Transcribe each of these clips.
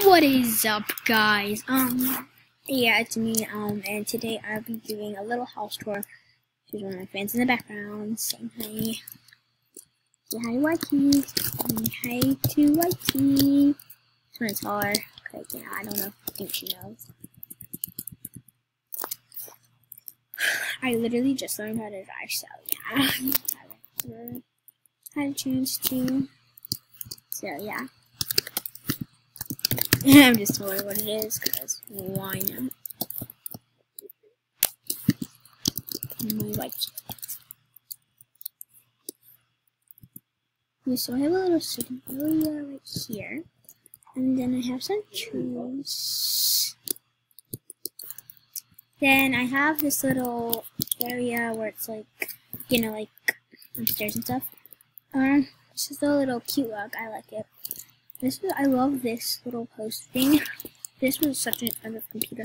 What is up, guys? Yeah, it's me, and today I'll be doing a little house tour. There's one of my fans in the background saying hi. Say hi, Whitey. Say hi to Whitey. Just want to tell her, cause, yeah, I don't know if I think she knows. I literally just learned how to drive, so yeah. I had a chance to, so yeah. I'm just telling her what it is, because why not? My white. Yeah, so I have a little sitting area right here, and then I have some trees. Then I have this little area where it's like, you know, like upstairs and stuff. This is a little cute look. I like it. I love this little post thing. This was such an under computer.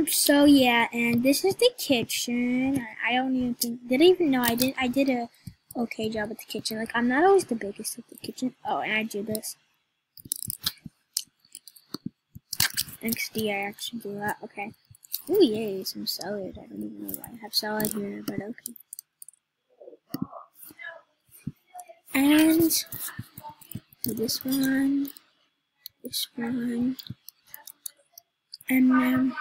So yeah, and this is the kitchen. I don't even think, did I even know I did a okay job at the kitchen. Like, I'm not always the biggest at the kitchen. Oh, and I do this. XD, I actually do that. Okay. Oh yay, some salad. I don't even know why I have salad here, but okay. And this one, and then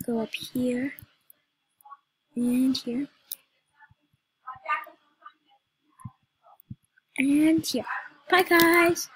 go up here and here and here. Bye, guys.